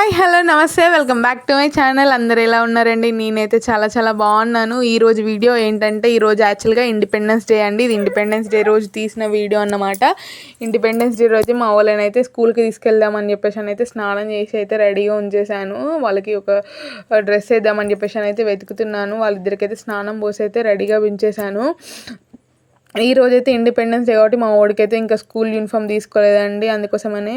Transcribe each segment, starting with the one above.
Hi hello నమస్తే welcome back to my channel. అందరు ఎలా ఉన్నారండి? నేనైతే చాలా చాలా బాగున్నాను. ఈరోజు వీడియో ఏంటంటే ఈరోజు యాక్చువల్గా ఇండిపెండెన్స్ డే అండి. ఇది ఇండిపెండెన్స్ డే రోజు తీసిన వీడియో అన్నమాట. ఇండిపెండెన్స్ డే రోజు మా వాళ్ళని అయితే స్కూల్కి తీసుకెళ్దామని చెప్పేసి అయితే స్నానం చేసి అయితే రెడీగా ఉంచేసాను. వాళ్ళకి ఒక డ్రెస్ వేద్దామని చెప్పేసి అయితే వెతుకుతున్నాను. వాళ్ళిద్దరికైతే స్నానం పోసి అయితే రెడీగా ఉంచేసాను. ఈ రోజైతే ఇండిపెండెన్స్ డే కాబట్టి మా వాడికైతే ఇంకా స్కూల్ యూనిఫామ్ తీసుకోలేదండి. అందుకోసమని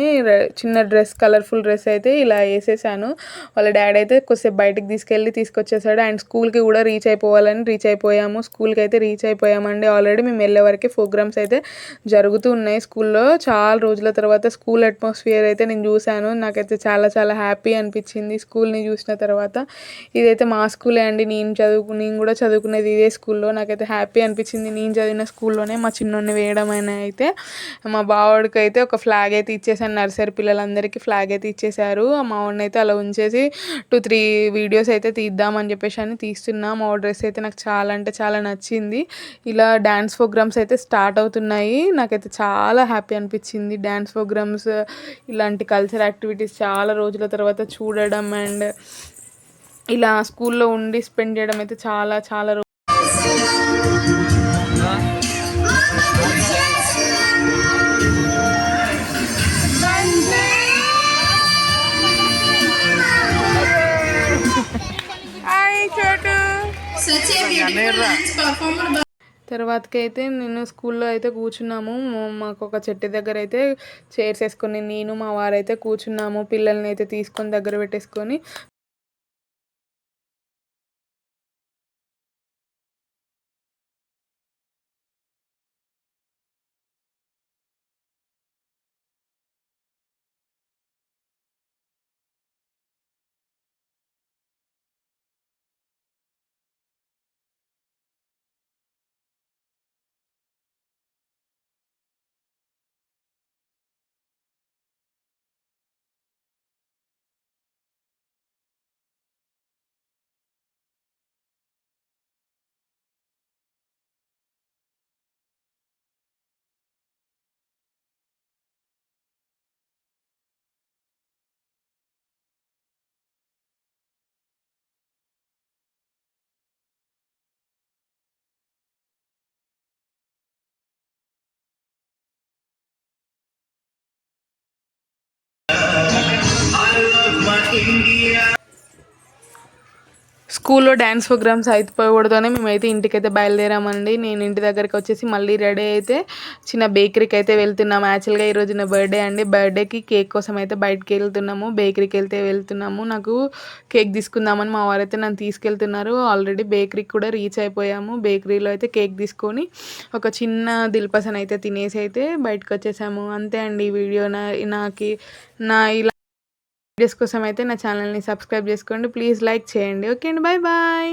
చిన్న డ్రెస్ కలర్ఫుల్ డ్రెస్ అయితే ఇలా వేసేసాను. వాళ్ళ డాడీ అయితే కొద్దిసేపు బయటకు తీసుకొచ్చేసాడు. అండ్ స్కూల్కి కూడా రీచ్ అయిపోయాము. స్కూల్కి అయితే రీచ్ అయిపోయామండి. ఆల్రెడీ మేము వెళ్ళే వరకు ప్రోగ్రామ్స్ అయితే జరుగుతూ ఉన్నాయి స్కూల్లో. చాలా రోజుల తర్వాత స్కూల్ అట్మాస్ఫియర్ అయితే నేను చూశాను. నాకైతే చాలా చాలా హ్యాపీ అనిపించింది స్కూల్ని చూసిన తర్వాత. ఇదైతే మా స్కూలే అండి. నేను కూడా చదువుకునేది ఇదే స్కూల్లో. నాకైతే హ్యాపీ అనిపించింది నేను చదివిన స్కూల్లోనే మా చిన్నోడిని వేయడం అయినా. అయితే మా బావడికి అయితే ఒక ఫ్లాగ్ అయితే ఇచ్చేసాను. నర్సరీ పిల్లలందరికీ ఫ్లాగ్ అయితే ఇచ్చేసారు. మా వాడిని అయితే అలా ఉంచేసి 2-3 వీడియోస్ అయితే తీద్దామని చెప్పేసి అని తీస్తున్నా. మా డ్రెస్ అయితే నాకు చాలా అంటే చాలా నచ్చింది. ఇలా డ్యాన్స్ ప్రోగ్రామ్స్ అయితే స్టార్ట్ అవుతున్నాయి. నాకైతే చాలా హ్యాపీ అనిపించింది. డ్యాన్స్ ప్రోగ్రామ్స్ ఇలాంటి కల్చర్ యాక్టివిటీస్ చాలా రోజుల తర్వాత చూడడం అండ్ ఇలా స్కూల్లో ఉండి స్పెండ్ చేయడం అయితే చాలా చాలా తర్వాతకైతే నేను స్కూల్లో అయితే కూర్చున్నాము. మాకు ఒక చెట్టు దగ్గర అయితే చైర్స్ వేసుకొని నేను మా వారైతే కూర్చున్నాము. పిల్లల్ని అయితే తీసుకొని దగ్గర పెట్టేసుకొని స్కూల్లో డ్యాన్స్ ప్రోగ్రామ్స్ అయిపోకూడదని మేమైతే ఇంటికైతే బయలుదేరామండి. నేను ఇంటి దగ్గరికి వచ్చేసి మళ్ళీ రెడీ అయితే చిన్న బేకరీకి అయితే వెళ్తున్నాము. యాక్చువల్గా ఈరోజు నా బర్త్డే అండి. బర్త్డేకి కేక్ కోసం అయితే బయటకు బేకరీకి వెళ్తున్నాము. నాకు కేక్ తీసుకుందామని మా వారైతే నన్ను తీసుకెళ్తున్నారు. ఆల్రెడీ బేకరీకి కూడా రీచ్ అయిపోయాము. బేకరీలో అయితే కేక్ తీసుకొని ఒక చిన్న దిల్పసన్ అయితే తినేసి అయితే బయటకు వచ్చేసాము. అంతే అండి ఈ వీడియో. నా ఇలా వీడియోస్ కోసం అయితే నా ఛానల్ని సబ్స్క్రైబ్ చేసుకోండి. ప్లీజ్ లైక్ చేయండి. ఓకే అండి, బాయ్ బాయ్.